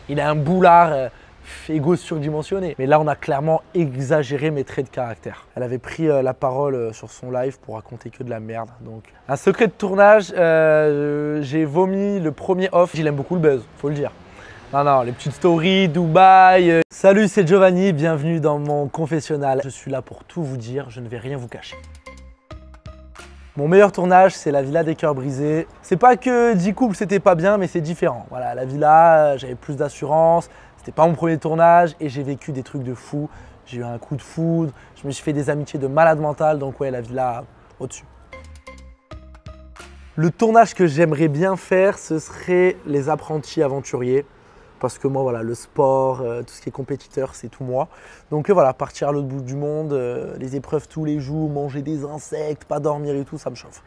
il a un boulard égo surdimensionné. Mais là, on a clairement exagéré mes traits de caractère. Elle avait pris la parole sur son live pour raconter que de la merde. Donc, un secret de tournage, j'ai vomi le premier off. Il aime beaucoup le buzz, faut le dire. Non, les petites stories, Dubaï. Salut, c'est Giovanni, bienvenue dans mon confessionnal. Je suis là pour tout vous dire, je ne vais rien vous cacher. Mon meilleur tournage, c'est la villa des cœurs brisés. C'est pas que 10 couples, c'était pas bien, mais c'est différent. Voilà, la villa, j'avais plus d'assurance. C'était pas mon premier tournage et j'ai vécu des trucs de fou. J'ai eu un coup de foudre, je me suis fait des amitiés de malade mental, donc ouais, la villa au-dessus. Le tournage que j'aimerais bien faire, ce serait les apprentis aventuriers. Parce que moi, voilà, le sport, tout ce qui est compétiteur, c'est tout moi. Donc voilà, partir à l'autre bout du monde, les épreuves tous les jours, manger des insectes, pas dormir et tout, ça me chauffe.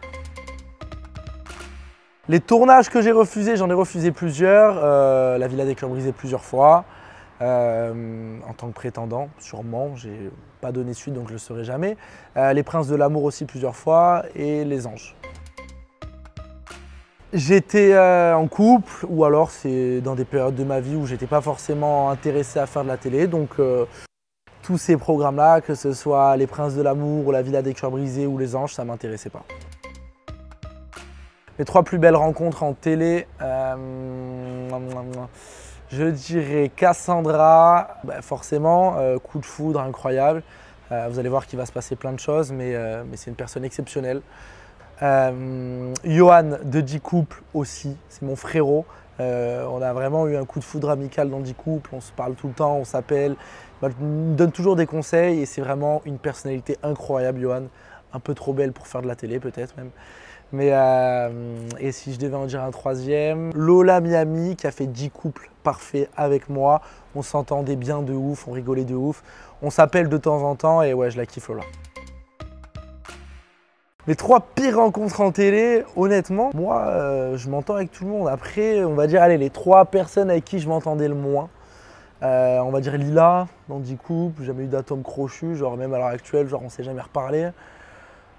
Les tournages que j'ai refusés, j'en ai refusé plusieurs. La Villa des Cœurs Brisés plusieurs fois. En tant que prétendant, sûrement. J'ai pas donné suite, donc je le serai jamais. Les Princes de l'amour aussi plusieurs fois. Et Les Anges. J'étais en couple ou alors c'est dans des périodes de ma vie où j'étais pas forcément intéressé à faire de la télé. Donc tous ces programmes-là, que ce soit Les Princes de l'amour, ou La Villa des Cœurs Brisés ou Les Anges, ça m'intéressait pas. Mes 3 plus belles rencontres en télé, je dirais Cassandra, forcément, coup de foudre incroyable. Vous allez voir qu'il va se passer plein de choses, mais c'est une personne exceptionnelle. Johan de 10 couples aussi, c'est mon frérot. On a vraiment eu un coup de foudre amical dans 10 couples, on se parle tout le temps, on s'appelle. Il me donne toujours des conseils et c'est vraiment une personnalité incroyable, Johan. Un peu trop belle pour faire de la télé peut-être même. Mais et si je devais en dire un troisième, Lola Miami qui a fait 10 couples parfaits avec moi. On s'entendait bien de ouf, on rigolait de ouf. On s'appelle de temps en temps et ouais, je la kiffe Lola. Mes 3 pires rencontres en télé, honnêtement, moi, je m'entends avec tout le monde. Après, on va dire, allez, les 3 personnes avec qui je m'entendais le moins. On va dire Lila, dans 10 couples, jamais eu d'atome crochu, genre même à l'heure actuelle, genre on s'est jamais reparlé.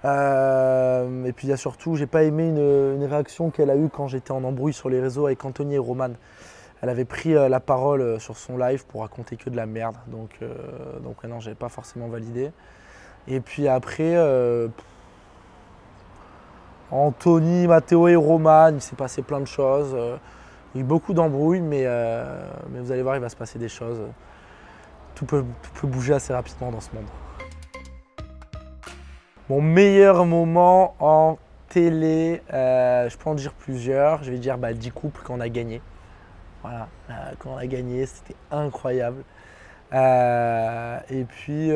Et puis il y a surtout, j'ai pas aimé une réaction qu'elle a eue quand j'étais en embrouille sur les réseaux avec Anthony et Roman. Elle avait pris la parole sur son live pour raconter que de la merde. Donc ouais, non, j'avais pas forcément validé. Et puis après, Anthony, Matteo et Roman, il s'est passé plein de choses. Il y a eu beaucoup d'embrouilles, mais vous allez voir, il va se passer des choses. Tout peut bouger assez rapidement dans ce monde. Mon meilleur moment en télé, je peux en dire plusieurs. Je vais dire 10 couples quand on a gagné. Voilà, quand on a gagné, c'était incroyable. Et puis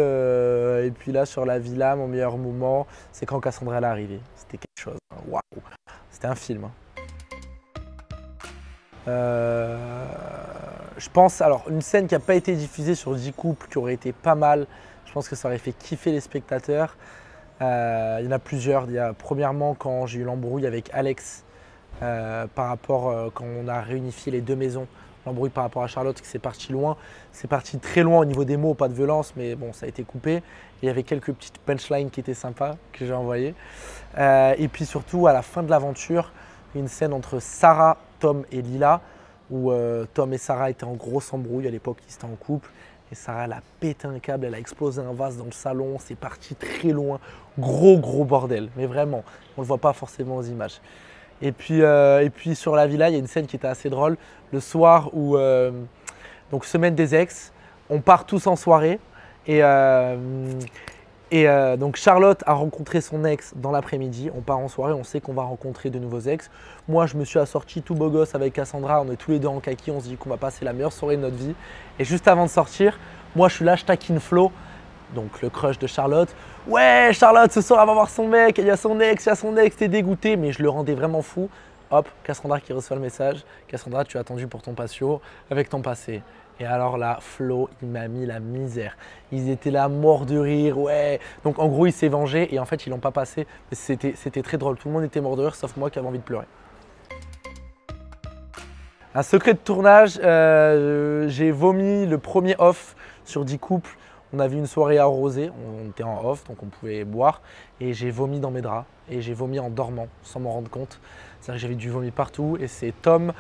là, sur la villa, mon meilleur moment, c'est quand Cassandra est arrivée. C'était quelque chose. Waouh! C'était un film. Je pense, alors, une scène qui n'a pas été diffusée sur 10 couples, qui aurait été pas mal. Je pense que ça aurait fait kiffer les spectateurs. Il y en a plusieurs. Il y a premièrement quand j'ai eu l'embrouille avec Alex par rapport quand on a réunifié les 2 maisons. L'embrouille par rapport à Charlotte, qui c'est parti loin. C'est parti très loin au niveau des mots, pas de violence, mais bon, ça a été coupé. Et il y avait quelques petites punchlines qui étaient sympas, que j'ai envoyées. Et puis surtout, à la fin de l'aventure, une scène entre Sarah, Tom et Lila, où Tom et Sarah étaient en grosse embrouille. À l'époque, ils étaient en couple. Et Sarah, elle a pété un câble, elle a explosé un vase dans le salon. C'est parti très loin. Gros bordel. Mais vraiment, on ne le voit pas forcément aux images. Et puis sur la villa, il y a une scène qui était assez drôle. Le soir où, donc semaine des ex, on part tous en soirée. Et donc Charlotte a rencontré son ex dans l'après-midi. On part en soirée, on sait qu'on va rencontrer de nouveaux ex. Moi, je me suis assorti tout beau gosse avec Cassandra. On est tous les deux en kaki. On se dit qu'on va passer la meilleure soirée de notre vie. Et juste avant de sortir, moi, je suis là, je taquine Flo, donc le crush de Charlotte. Ouais, Charlotte, ce soir, elle va voir son mec. Il y a son ex, t'es dégoûté. Mais je le rendais vraiment fou. Hop, Cassandra qui reçoit le message. Cassandra, tu as attendu pour ton patio avec ton passé. Et alors là, Flo, il m'a mis la misère. Ils étaient là, morts de rire, ouais. Donc en gros, il s'est vengé et en fait, ils l'ont pas passé. Mais c'était très drôle. Tout le monde était mort de rire, sauf moi qui avais envie de pleurer. Un secret de tournage, j'ai vomi le premier off sur 10 couples. On avait une soirée arrosée, on était en off, donc on pouvait boire. Et j'ai vomi dans mes draps. Et j'ai vomi en dormant, sans m'en rendre compte. C'est-à-dire que j'avais du vomi partout. Et c'est Tom,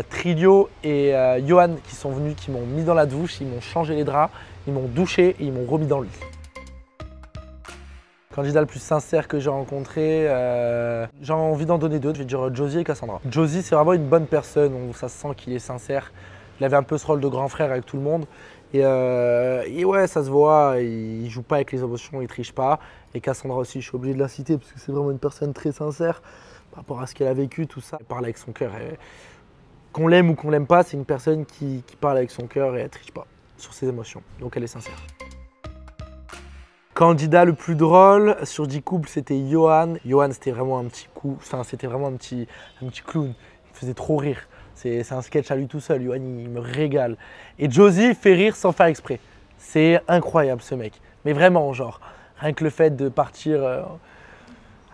Trilio et Johan qui sont venus, qui m'ont mis dans la douche, ils m'ont changé les draps, ils m'ont douché et ils m'ont remis dans le lit. Candidat le plus sincère que j'ai rencontré, j'ai envie d'en donner deux, je vais dire Josie et Cassandra. Josie, c'est vraiment une bonne personne, ça se sent qu'il est sincère. Il avait un peu ce rôle de grand frère avec tout le monde. Et ouais, ça se voit, il joue pas avec les émotions, il triche pas. Et Cassandra aussi, je suis obligé de la citer parce que c'est vraiment une personne très sincère par rapport à ce qu'elle a vécu, tout ça. Elle parle avec son cœur. Qu'on l'aime ou qu'on l'aime pas, c'est une personne qui parle avec son cœur et elle triche pas sur ses émotions. Donc elle est sincère. Candidat le plus drôle sur 10 couples, c'était Johan. Johan, c'était vraiment un petit coup, enfin, c'était vraiment un petit clown. Il me faisait trop rire. C'est un sketch à lui tout seul. Johan, il me régale. Et Josie fait rire sans faire exprès. C'est incroyable ce mec. Mais vraiment, genre, rien que le fait de partir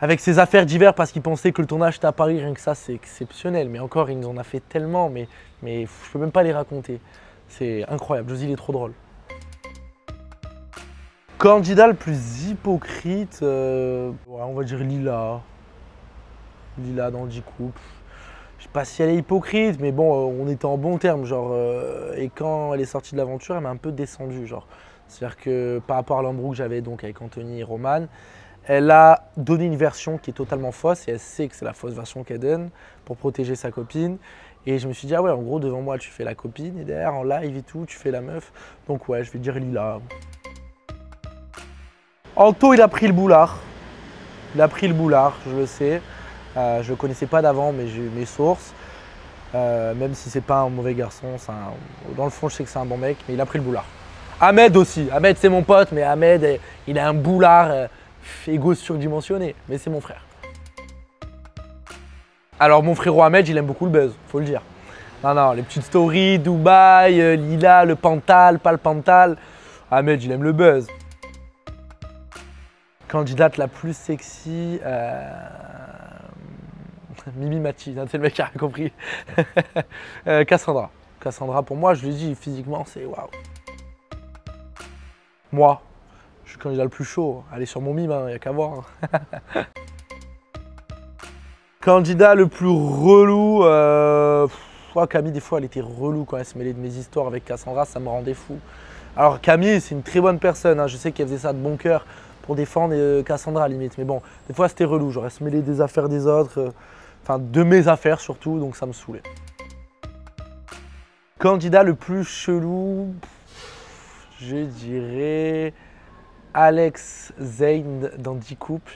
avec ses affaires d'hiver parce qu'il pensait que le tournage était à Paris, rien que ça, c'est exceptionnel. Mais encore, il nous en a fait tellement, mais je peux même pas les raconter. C'est incroyable. Josie, il est trop drôle. Candidat le plus hypocrite, ouais, on va dire Lila. Lila dans le 10 couples. Je sais pas si elle est hypocrite, mais bon, on était en bons termes, genre. Et quand elle est sortie de l'aventure, elle m'a un peu descendu, genre. C'est-à-dire que par rapport à l'embrouille que j'avais donc avec Anthony et Roman, elle a donné une version qui est totalement fausse et elle sait que c'est la fausse version qu'elle donne pour protéger sa copine. Et je me suis dit, ah ouais, en gros, devant moi, tu fais la copine et derrière, en live et tout, tu fais la meuf. Donc ouais, je vais dire Lila. Anto, il a pris le boulard. Il a pris le boulard, je le sais. Je ne le connaissais pas d'avant, mais j'ai eu mes sources. Même si c'est pas un mauvais garçon, dans le fond, je sais que c'est un bon mec, mais il a pris le boulard. Ahmed aussi. Ahmed, c'est mon pote, mais Ahmed, il a un boulard égo surdimensionné. Mais c'est mon frère. Alors, mon frérot Ahmed, il aime beaucoup le buzz, faut le dire. Non, les petites stories, Dubaï, Lila, le Pantal, pas le Pantal. Ahmed, il aime le buzz. Candidate la plus sexy, Mimi Mati, c'est le mec qui a rien compris. Cassandra. Cassandra, pour moi, je lui dis physiquement, c'est waouh. Moi, je suis le candidat le plus chaud. Allez sur mon mime, il n'y a qu'à voir. Candidat le plus relou, Camille, des fois, elle était relou quand elle se mêlait de mes histoires avec Cassandra, ça me rendait fou. Alors Camille, c'est une très bonne personne, hein. Je sais qu'elle faisait ça de bon cœur pour défendre Cassandra à la limite. Mais bon, des fois c'était relou, j'aurais se mêler des affaires des autres, enfin de mes affaires surtout, donc ça me saoulait. Candidat le plus chelou, je dirais Alex Zane dans 10 couples.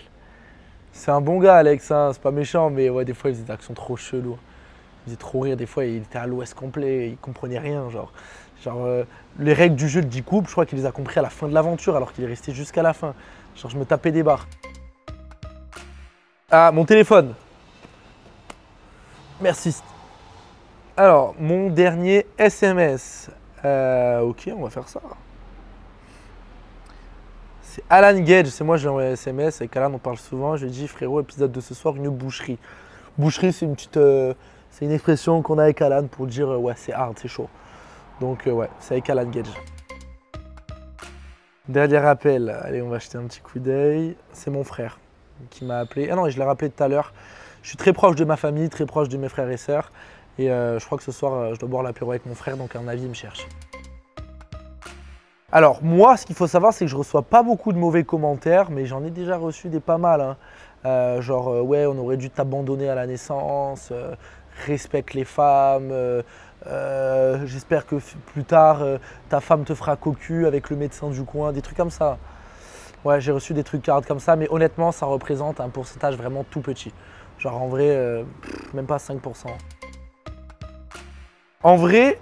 C'est un bon gars Alex, hein, c'est pas méchant, mais ouais, des fois il faisait des actions trop cheloues. Il faisait trop rire, des fois il était à l'ouest complet, il comprenait rien, genre les règles du jeu de 10 couples, je crois qu'il les a compris à la fin de l'aventure alors qu'il est resté jusqu'à la fin. Genre je me tapais des barres. Ah, mon téléphone. Merci. Alors, mon dernier SMS. Ok, on va faire ça. C'est Alan Gage, c'est moi, je lui ai envoyé un SMS. Avec Alan, on parle souvent. Je lui ai dit, frérot, épisode de ce soir, une boucherie. Boucherie, c'est une petite. C'est une expression qu'on a avec Alan pour dire, ouais, c'est hard, c'est chaud. Donc, ouais, c'est avec Alan Gage. Dernier appel, allez, on va jeter un petit coup d'œil. C'est mon frère qui m'a appelé. Ah non, je l'ai rappelé tout à l'heure. Je suis très proche de ma famille, très proche de mes frères et sœurs. Et je crois que ce soir, je dois boire l'apéro avec mon frère, donc à mon avis, il me cherche. Alors, moi, ce qu'il faut savoir, c'est que je reçois pas beaucoup de mauvais commentaires, mais j'en ai déjà reçu des pas mal. Hein. Ouais, on aurait dû t'abandonner à la naissance, respecte les femmes. J'espère que plus tard, ta femme te fera cocu avec le médecin du coin, des trucs comme ça. Ouais, j'ai reçu des trucs hard comme ça, mais honnêtement, ça représente un pourcentage vraiment tout petit. Genre en vrai, même pas 5%. En vrai,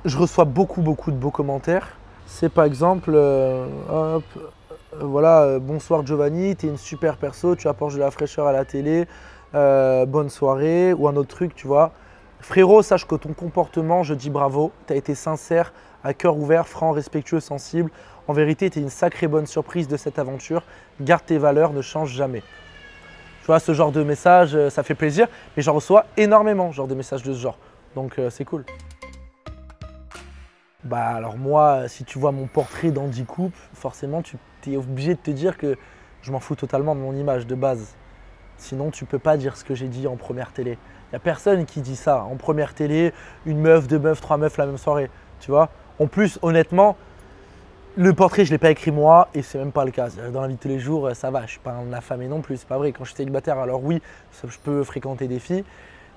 je reçois beaucoup de beaux commentaires. C'est par exemple, voilà, bonsoir Giovanni, t'es une super perso, tu apportes de la fraîcheur à la télé, bonne soirée, ou un autre truc, tu vois. Frérot, sache que ton comportement, je dis bravo, tu as été sincère, à cœur ouvert, franc, respectueux, sensible. En vérité, tu es une sacrée bonne surprise de cette aventure. Garde tes valeurs, ne change jamais. Tu vois, ce genre de message, ça fait plaisir, mais j'en reçois énormément, genre de messages de ce genre. Donc c'est cool. Bah alors moi, si tu vois mon portrait dans 10 couples, forcément, tu es obligé de te dire que je m'en fous totalement de mon image de base. Sinon, tu peux pas dire ce que j'ai dit en première télé. Il n'y a personne qui dit ça. En première télé, une meuf, deux meufs, trois meufs la même soirée. Tu vois? En plus, honnêtement, le portrait, je ne l'ai pas écrit moi et c'est même pas le cas. Dans la vie de tous les jours, ça va. Je ne suis pas un affamé non plus. C'est pas vrai. Quand je suis célibataire, alors oui, je peux fréquenter des filles.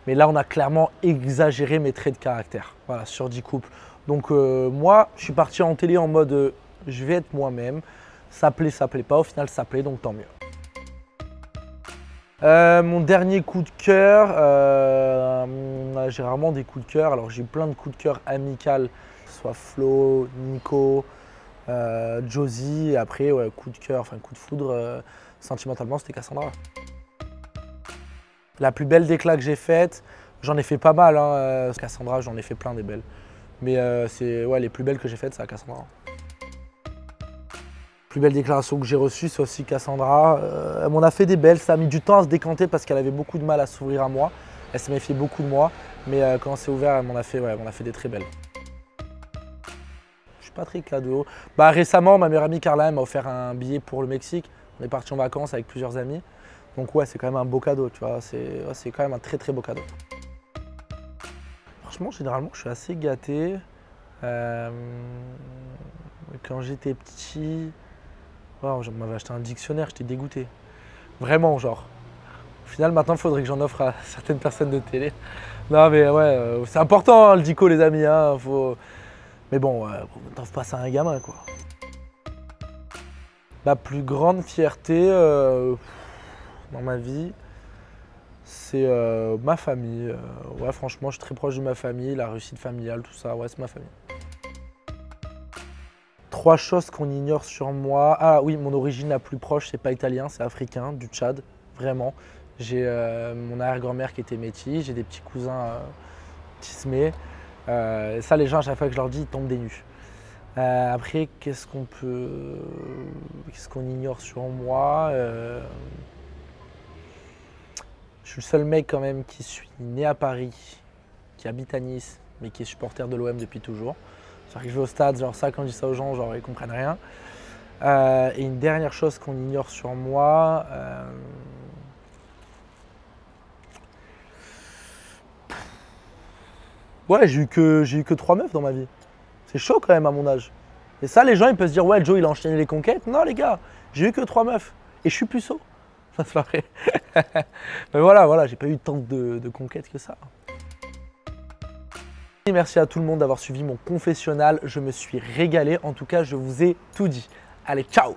Mais là, on a clairement exagéré mes traits de caractère. Voilà, sur 10 couples. Donc moi, je suis parti en télé en mode je vais être moi-même. Ça plaît pas. Au final, ça plaît, donc tant mieux. Mon dernier coup de cœur, j'ai rarement des coups de cœur. Alors j'ai eu plein de coups de cœur amicaux, soit Flo, Nico, Josie. Et après, ouais, coup de cœur, enfin coup de foudre, sentimentalement, c'était Cassandra. La plus belle déclat que j'ai faite, j'en ai fait pas mal. Hein, Cassandra, j'en ai fait plein des belles. Mais c'est ouais, les plus belles que j'ai faites, c'est à Cassandra. Plus belle déclaration que j'ai reçue, c'est aussi Cassandra. Elle m'en a fait des belles, ça a mis du temps à se décanter parce qu'elle avait beaucoup de mal à s'ouvrir à moi. Elle s'est méfiée beaucoup de moi, mais quand on s'est ouvert, elle m'en a fait des très belles. Je suis pas très cadeau. Bah, récemment, ma meilleure amie Carla m'a offert un billet pour le Mexique. On est parti en vacances avec plusieurs amis. Donc ouais, c'est quand même un beau cadeau, tu vois. C'est quand même un très très beau cadeau. Franchement, généralement, je suis assez gâté. Quand j'étais petit, wow, je m'avais acheté un dictionnaire, j'étais dégoûté. Vraiment, genre. Au final, maintenant, il faudrait que j'en offre à certaines personnes de télé. Non, mais ouais, c'est important, hein, le dico, les amis. Hein, mais bon, t'offres pas ça à un gamin, quoi. Ma plus grande fierté dans ma vie, c'est ma famille. Ouais, franchement, je suis très proche de ma famille, la réussite familiale, tout ça. Ouais, c'est ma famille. 3 choses qu'on ignore sur moi. Ah oui, mon origine la plus proche, c'est pas italien, c'est africain, du Tchad, vraiment. J'ai mon arrière-grand-mère qui était métis, j'ai des petits cousins tismés. Ça, les gens, à chaque fois que je leur dis, ils tombent des nues. Après, qu'est-ce qu'on ignore sur moi? Je suis le seul mec quand même qui suis né à Paris, qui habite à Nice, mais qui est supporter de l'OM depuis toujours. C'est-à-dire que je vais au stade, genre ça, quand je dis ça aux gens, genre ils comprennent rien. Et une dernière chose qu'on ignore sur moi, ouais, j'ai eu que 3 meufs dans ma vie. C'est chaud quand même à mon âge. Et ça, les gens, ils peuvent se dire, ouais, Joe, il a enchaîné les conquêtes. Non, les gars, j'ai eu que 3 meufs. Et je suis puceau. Ça, c'est pas vrai. Mais voilà, j'ai pas eu tant de conquêtes que ça. Et merci à tout le monde d'avoir suivi mon confessionnal. Je me suis régalé. En tout cas, je vous ai tout dit. Allez, ciao!